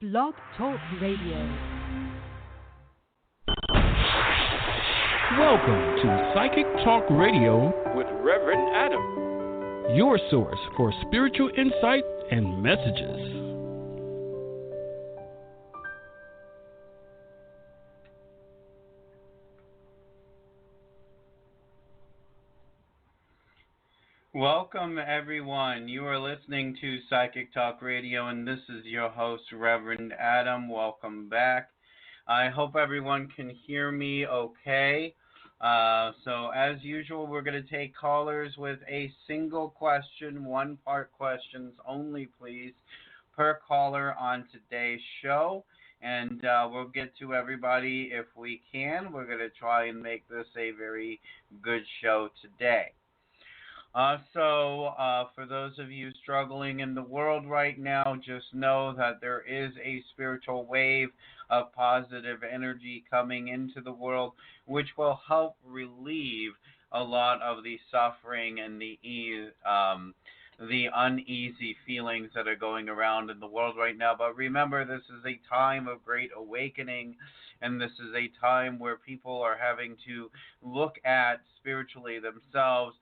Blog Talk Radio. Welcome to Psychic Talk Radio with Reverend Adam, your source for spiritual insight and messages. Welcome, everyone. You are listening to Psychic Talk Radio, and this is your host, Reverend Adam. Welcome back. I hope everyone can hear me okay. So, as usual, we're going to take callers with a single question, one-part questions only, please, per caller on today's show. And we'll get to everybody if we can. We're going to try and make this a very good show today. For those of you struggling in the world right now, just know that there is a spiritual wave of positive energy coming into the world, which will help relieve a lot of the suffering and the uneasy feelings that are going around in the world right now. But remember, this is a time of great awakening, and this is a time where people are having to look at spiritually themselves,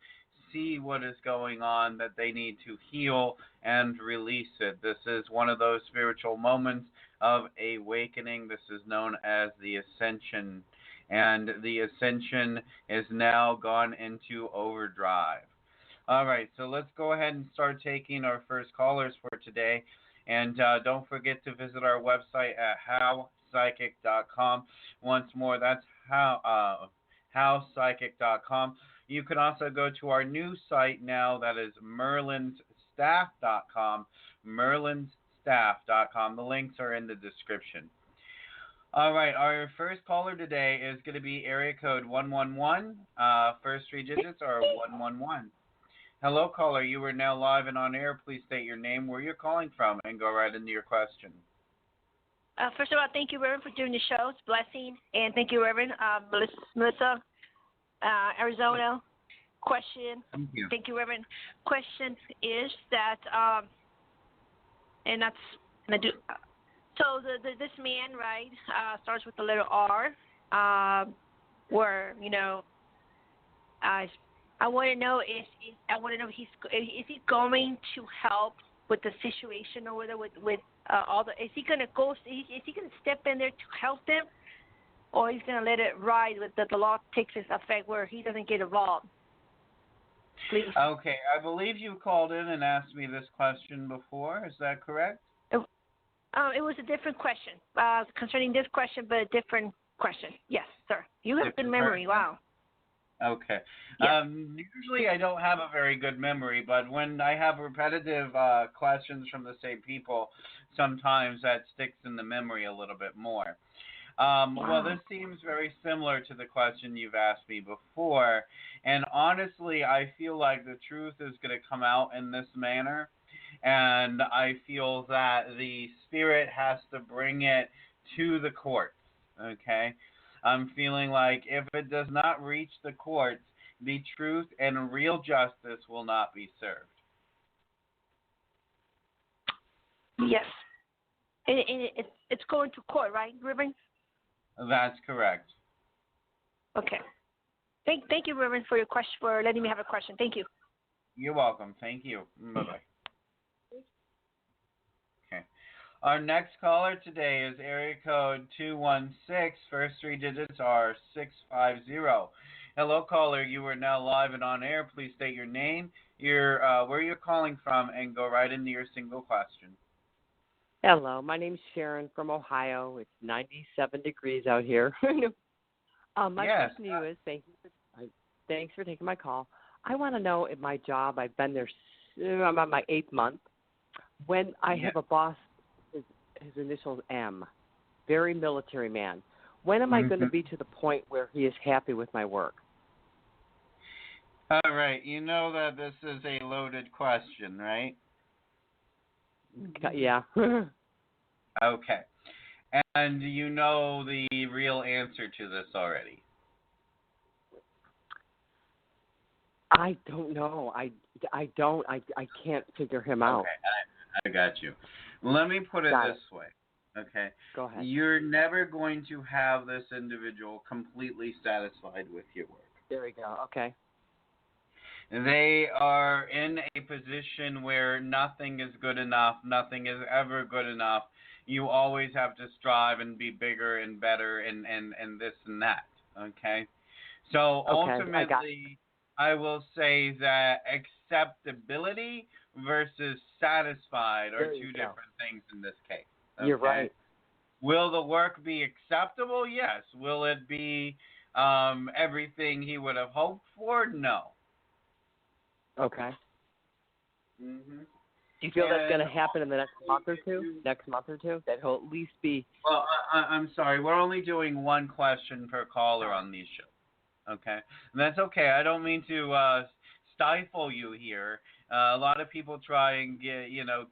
see what is going on, that they need to heal and release it. This is one of those spiritual moments of awakening. This is known as the ascension, and the ascension is now gone into overdrive. All right, so let's go ahead and start taking our first callers for today. And don't forget to visit our website at howpsychic.com. Once more, that's howpsychic.com. You can also go to our new site now, that is merlinsstaff.com, merlinsstaff.com. The links are in the description. All right, our first caller today is going to be area code 111. First three digits are 111. Hello, caller. You are now live and on air. Please state your name, where you're calling from, and go right into your question. First of all, thank you, Reverend, for doing the show. It's a blessing. And thank you, Reverend. Melissa, Arizona. Question. Thank you, Reverend. Question is that, this man, right, starts with the letter R, where, I want to know is he going to help with the situation, or whether with all the, is he going to step in there to help them, or he's going to let it ride with the law takes its effect where he doesn't get involved? Please. Okay, I believe you called in and asked me this question before. Is that correct? It was a different question concerning this question, but a different question. Yes, sir. You have good memory. Wow. Okay. Yes. Usually I don't have a very good memory, but when I have repetitive questions from the same people, sometimes that sticks in the memory a little bit more. Wow. Well, this seems very similar to the question you've asked me before, and honestly, I feel like the truth is going to come out in this manner, and I feel that the spirit has to bring it to the courts, okay? I'm feeling like if it does not reach the courts, the truth and real justice will not be served. Yes. And it's going to court, right, Reverend? That's correct. Okay. Thank you, Reverend, for your question, for letting me have a question. Thank you. You're welcome. Thank you. Bye-bye. Okay. Our next caller today is area code 216. First three digits are 650. Hello, caller. You are now live and on air. Please state your name, where you're calling from, and go right into your single question. Hello, my name's Sharon from Ohio. It's 97 degrees out here. My question to you is, thanks for taking my call. I want to know at my job, I've been there, I'm on my 8th month, when I have a boss, his initials M, very military man. When am I going to be to the point where he is happy with my work? All right, you know that this is a loaded question, right? Yeah. Okay. And you know the real answer to this already? I don't know. I can't figure him out. Okay, I got you. Let me put it this way. Okay. Go ahead. You're never going to have this individual completely satisfied with your work. There we go. Okay. They are in a position where nothing is good enough, nothing is ever good enough. You always have to strive and be bigger and better and this and that. Okay? So ultimately, I will say that acceptability versus satisfied are two different things in this case. Okay? You're right. Will the work be acceptable? Yes. Will it be everything he would have hoped for? No. Okay. Mm-hmm. Do you feel that's going to happen in the next month or two? That he'll at least be... Well, I'm sorry. We're only doing one question per caller on these shows. Okay? And that's okay. I don't mean to stifle you here. A lot of people try and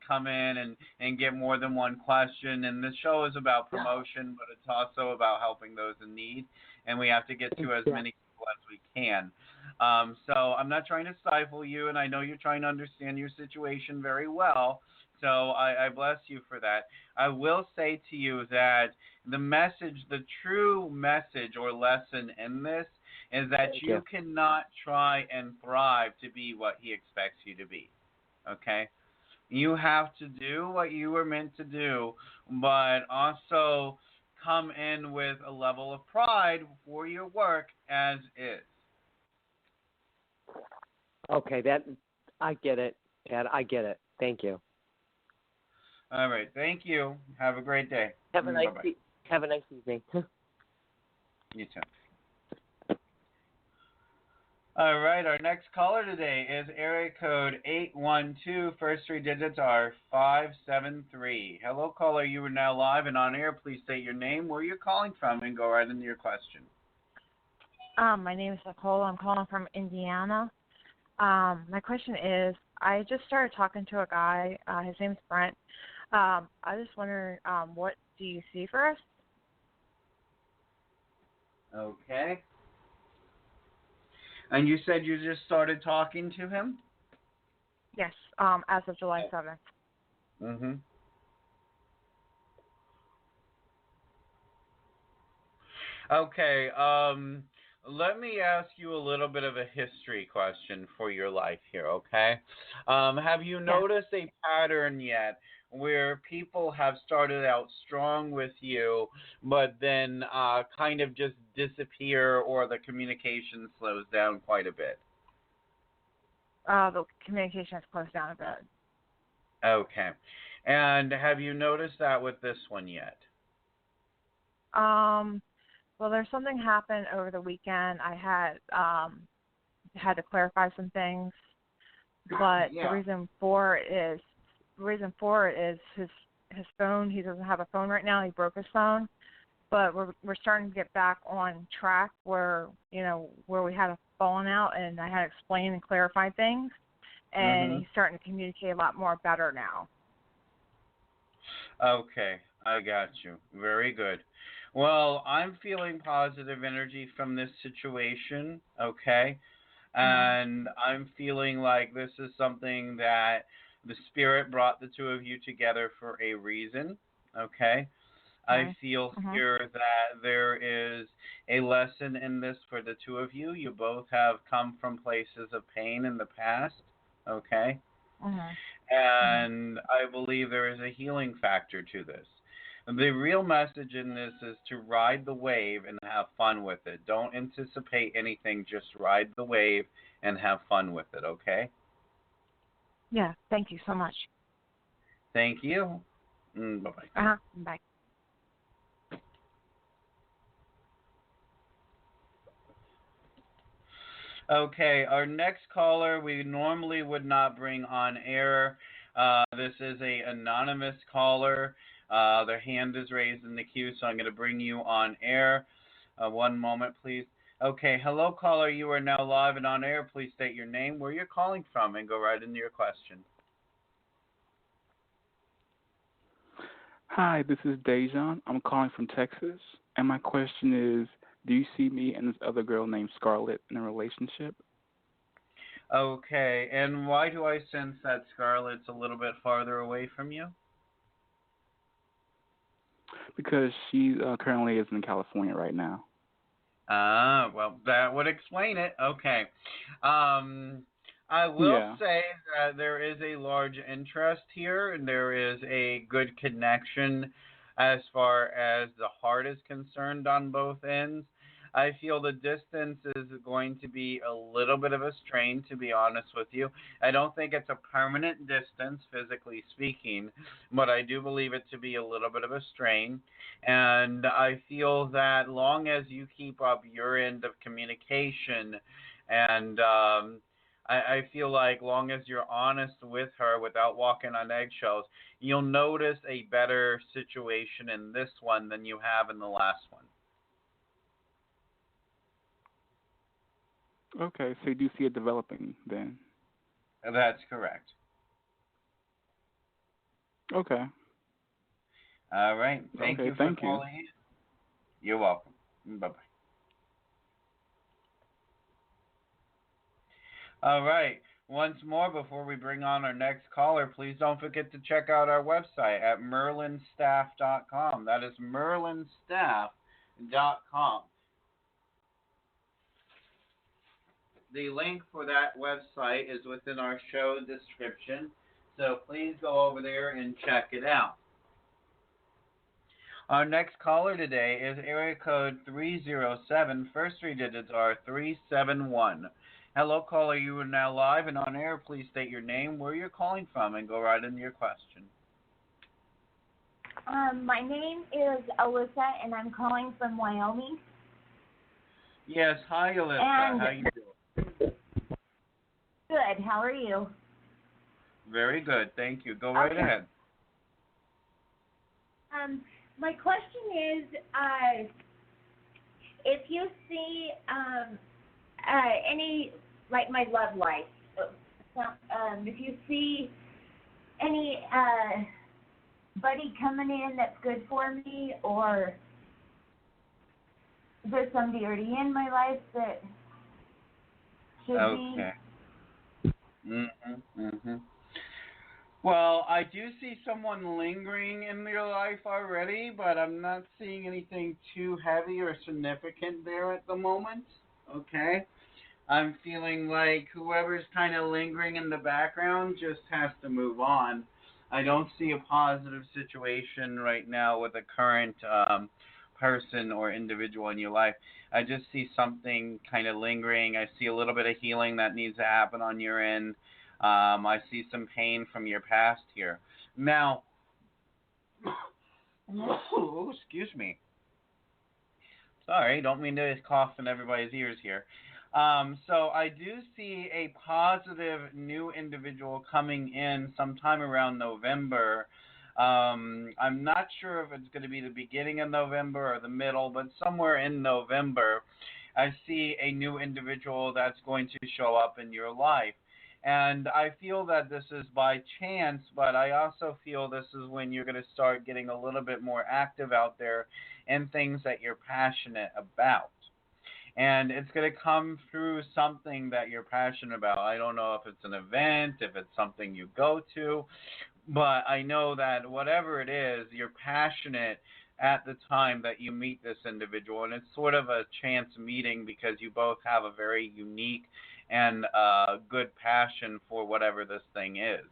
come in and get more than one question. And the show is about promotion, but it's also about helping those in need. And we have to get to as many people as we can. So I'm not trying to stifle you, and I know you're trying to understand your situation very well. So I bless you for that. I will say to you that the true message or lesson in this is that you cannot try and thrive to be what he expects you to be. Okay? You have to do what you were meant to do, but also come in with a level of pride for your work as is. Okay, I get it, Dad. I get it. Thank you. All right, thank you. Have a great day. Have a nice evening. You too. All right, our next caller today is area code 812. First three digits are 573. Hello, caller. You are now live and on air. Please state your name, where you're calling from, and go right into your question. My name is Nicole. I'm calling from Indiana. My question is, I just started talking to a guy. His name's Brent. I just wonder, what do you see for us? Okay. And you said you just started talking to him? Yes, as of July 7th. Mm-hmm. Okay, let me ask you a little bit of a history question for your life here, okay? Have you noticed a pattern yet where people have started out strong with you, but then kind of just disappear, or the communication slows down quite a bit? The communication has closed down a bit. Okay. And have you noticed that with this one yet? Well, there's something happened over the weekend. I had to clarify some things, but the reason for it is his phone. He doesn't have a phone right now. He broke his phone, but we're starting to get back on track where we had a falling out, and I had to explain and clarify things, and he's starting to communicate a lot more better now. Okay, I got you. Very good. Well, I'm feeling positive energy from this situation, okay? And I'm feeling like this is something that the Spirit brought the two of you together for a reason, okay? I feel here that there is a lesson in this for the two of you. You both have come from places of pain in the past, okay? And I believe there is a healing factor to this. The real message in this is to ride the wave and have fun with it. Don't anticipate anything. Just ride the wave and have fun with it, okay? Yeah, thank you so much. Thank you. Bye-bye. Bye. Okay, our next caller we normally would not bring on air. This is an anonymous caller. Their hand is raised in the queue, so I'm going to bring you on air. One moment, please. Okay, hello, caller. You are now live and on air. Please state your name, where you're calling from, and go right into your question. Hi, this is Dejan. I'm calling from Texas, and my question is, do you see me and this other girl named Scarlett in a relationship? Okay, and why do I sense that Scarlett's a little bit farther away from you? Because she currently is in California right now. Well, that would explain it. Okay. I will say that there is a large interest here, and there is a good connection as far as the heart is concerned on both ends. I feel the distance is going to be a little bit of a strain, to be honest with you. I don't think it's a permanent distance, physically speaking, but I do believe it to be a little bit of a strain. And I feel that long as you keep up your end of communication, and I feel like long as you're honest with her without walking on eggshells, you'll notice a better situation in this one than you have in the last one. Okay, so you do see it developing then? That's correct. Okay. All right. Thank you for calling in. You're welcome. Bye-bye. All right. Once more, before we bring on our next caller, please don't forget to check out our website at merlinstaff.com. That is merlinstaff.com. The link for that website is within our show description, so please go over there and check it out. Our next caller today is area code 307. First three digits are 371. Hello, caller. You are now live and on air. Please state your name, where you're calling from, and go right into your question. My name is Alyssa, and I'm calling from Wyoming. Yes. Hi, Alyssa. How you doing? Good. How are you? Very good. Thank you. Go right ahead. My question is, if you see any, like my love life, if you see any buddy coming in that's good for me, or there's somebody already in my life that should be. Well, I do see someone lingering in your life already, but I'm not seeing anything too heavy or significant there at the moment. Okay? I'm feeling like whoever's kind of lingering in the background just has to move on. I don't see a positive situation right now with a current person or individual in your life. I just see something kind of lingering. I see a little bit of healing that needs to happen on your end. I see some pain from your past here. Now, excuse me. Sorry, don't mean to cough in everybody's ears here. So I do see a positive new individual coming in sometime around November. I'm not sure if it's going to be the beginning of November or the middle, but somewhere in November, I see a new individual that's going to show up in your life. And I feel that this is by chance, but I also feel this is when you're going to start getting a little bit more active out there in things that you're passionate about. And it's going to come through something that you're passionate about. I don't know if it's an event, if it's something you go to, but I know that whatever it is, you're passionate at the time that you meet this individual. And it's sort of a chance meeting because you both have a very unique and good passion for whatever this thing is.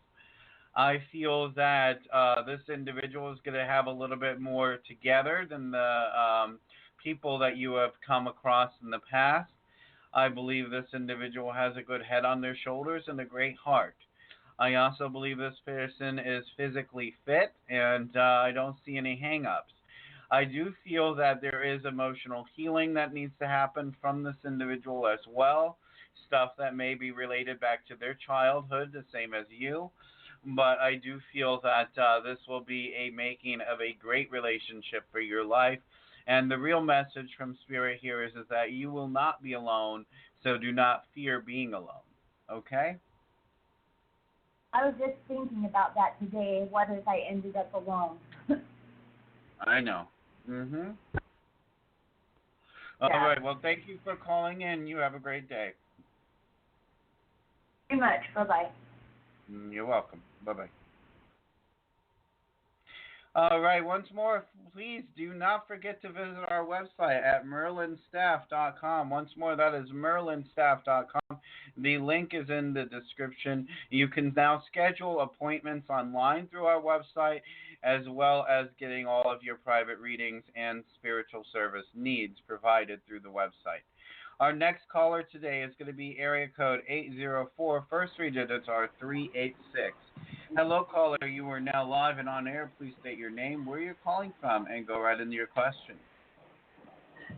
I feel that this individual is going to have a little bit more together than the people that you have come across in the past. I believe this individual has a good head on their shoulders and a great heart. I also believe this person is physically fit, and I don't see any hang-ups. I do feel that there is emotional healing that needs to happen from this individual as well. Stuff that may be related back to their childhood, the same as you. But I do feel that this will be a making of a great relationship for your life. And the real message from Spirit here is that you will not be alone, so do not fear being alone. Okay? I was just thinking about that today. What if I ended up alone? I know. All right. Well, thank you for calling in. You have a great day. Very much. Bye-bye. You're welcome. Bye-bye. All right, once more, please do not forget to visit our website at merlinstaff.com. Once more, that is merlinstaff.com. The link is in the description. You can now schedule appointments online through our website, as well as getting all of your private readings and spiritual service needs provided through the website. Our next caller today is going to be area code 804. First three digits are 386. Hello, caller. You are now live and on air. Please state your name, where you're calling from, and go right into your question.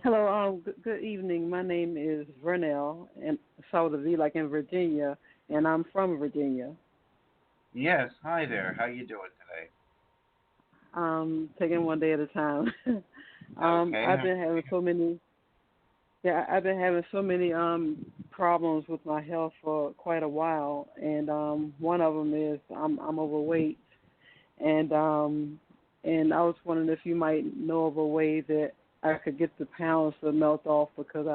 Hello. Good evening. My name is Vernell, and so the V like in Virginia, and I'm from Virginia. Yes. Hi there. How you doing today? Taking one day at a time. Okay. I've been having so many. Yeah, I've been having so many problems with my health for quite a while, and one of them is I'm overweight, and I was wondering if you might know of a way that I could get the pounds to melt off, because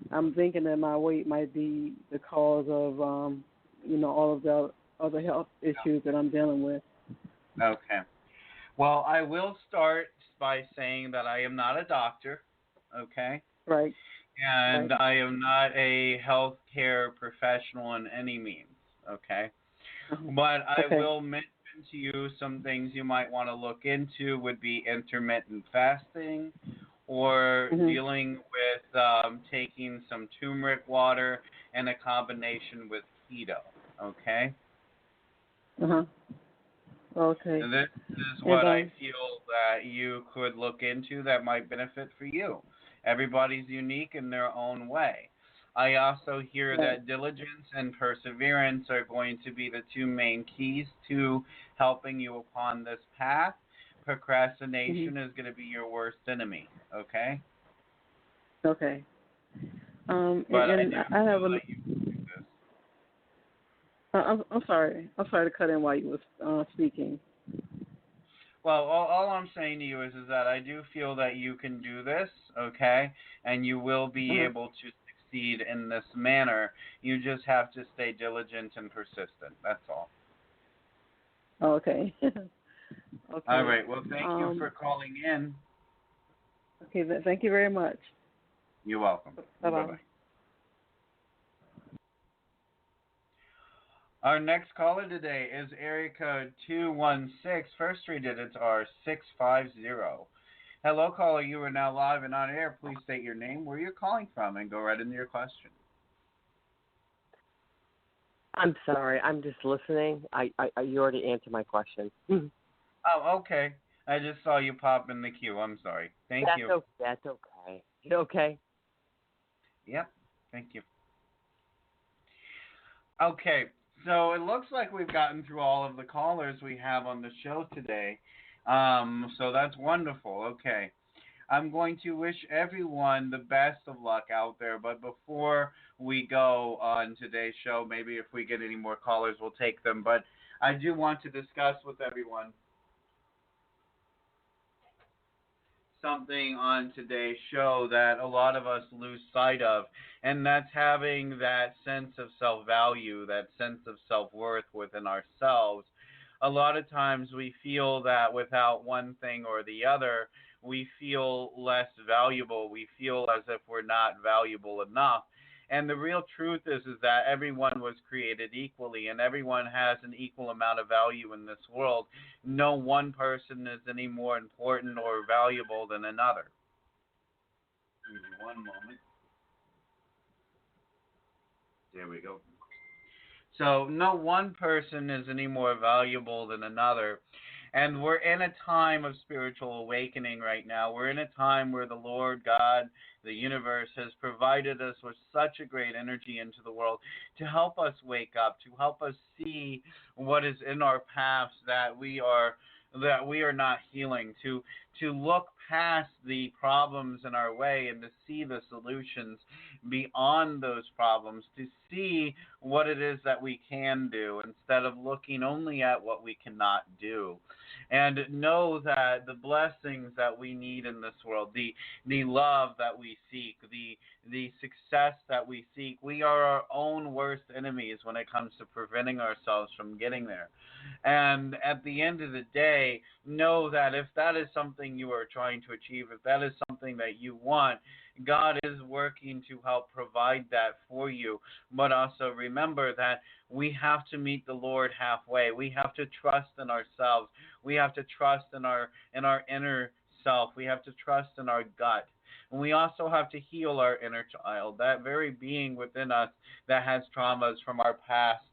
I'm thinking that my weight might be the cause of all of the other health issues that I'm dealing with. Okay. Well, I will start by saying that I am not a doctor. Okay. Right. And I am not a healthcare professional in any means, okay? But I will mention to you some things you might want to look into would be intermittent fasting, or dealing with taking some turmeric water and a combination with keto, okay? Okay. And this is what I feel that you could look into that might benefit for you. Everybody's unique in their own way. I also hear that diligence and perseverance are going to be the two main keys to helping you upon this path. Procrastination is going to be your worst enemy, okay? Okay. But I have a... I'm sorry. I'm sorry to cut in while you were speaking. Well, all I'm saying to you is that I do feel that you can do this, okay? And you will be able to succeed in this manner. You just have to stay diligent and persistent. That's all. Okay. Okay. All right. Well, thank you for calling in. Okay. Thank you very much. You're welcome. Bye-bye. Bye-bye. Our next caller today is area code 216. First three digits are 650. Hello, caller. You are now live and on air. Please state your name, where you're calling from, and go right into your question. I'm sorry. I'm just listening. You already answered my question. Oh, okay. I just saw you pop in the queue. I'm sorry. Thank you. That's okay. You okay? Yep. Thank you. Okay. So it looks like we've gotten through all of the callers we have on the show today. So that's wonderful. Okay. I'm going to wish everyone the best of luck out there. But before we go on today's show, maybe if we get any more callers, we'll take them. But I do want to discuss with everyone something on today's show that a lot of us lose sight of, and that's having that sense of self-value, that sense of self-worth within ourselves. A lot of times we feel that without one thing or the other, we feel less valuable. We feel as if we're not valuable enough. And the real truth is that everyone was created equally, and everyone has an equal amount of value in this world. No one person is any more important or valuable than another. Give me one moment. There we go. So no one person is any more valuable than another. And we're in a time of spiritual awakening right now. We're in a time where the Lord God, the universe, has provided us with such a great energy into the world to help us wake up, to help us see what is in our paths that we are not healing, to look past the problems in our way and to see the solutions. beyond those problems to see what it is that we can do instead of looking only at what we cannot do. And know that the blessings that we need in this world, the love that we seek, the success that we seek, we are our own worst enemies when it comes to preventing ourselves from getting there. And at the end of the day, know that if that is something you are trying to achieve, if that is something that you want, God is working to help provide that for you. But also remember that we have to meet the Lord halfway. We have to trust in ourselves. We have to trust in our inner self. We have to trust in our gut. And we also have to heal our inner child, that very being within us that has traumas from our past,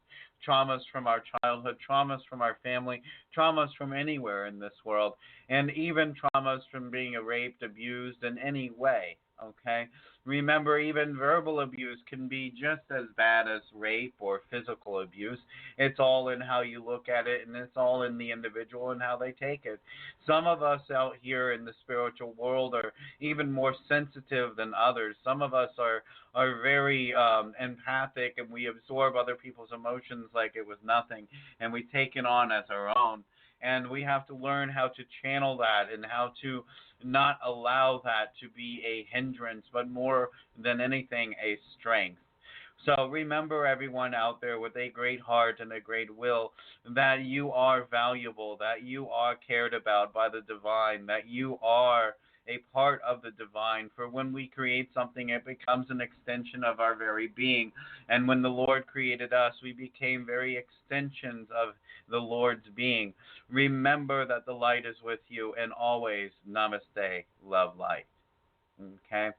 traumas from our childhood, traumas from our family, traumas from anywhere in this world, and even traumas from being raped, abused in any way. Okay? Remember, even verbal abuse can be just as bad as rape or physical abuse. It's all in how you look at it, and it's all in the individual and how they take it. Some of us out here in the spiritual world are even more sensitive than others. Some of us are very empathic, and we absorb other people's emotions like it was nothing, and we take it on as our own. And we have to learn how to channel that and how to not allow that to be a hindrance, but more than anything, a strength. So remember, everyone out there with a great heart and a great will, that you are valuable, that you are cared about by the divine, that you are a part of the divine. For when we create something, it becomes an extension of our very being. And when the Lord created us, we became very extensions of the Lord's being. Remember that the light is with you, and always, namaste, love light. Okay?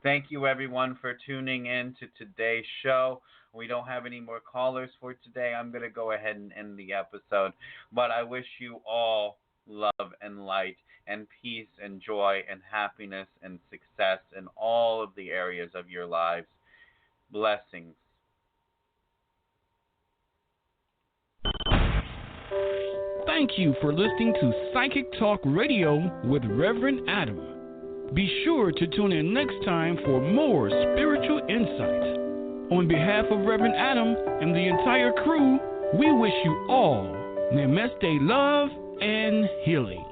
Thank you, everyone, for tuning in to today's show. We don't have any more callers for today. I'm going to go ahead and end the episode. But I wish you all love and light and peace and joy and happiness and success in all of the areas of your lives. Blessings. Thank you for listening to Psychic Talk Radio with Reverend Adam. Be sure to tune in next time for more spiritual insights. On behalf of Reverend Adam and the entire crew, we wish you all namaste, love, and healing.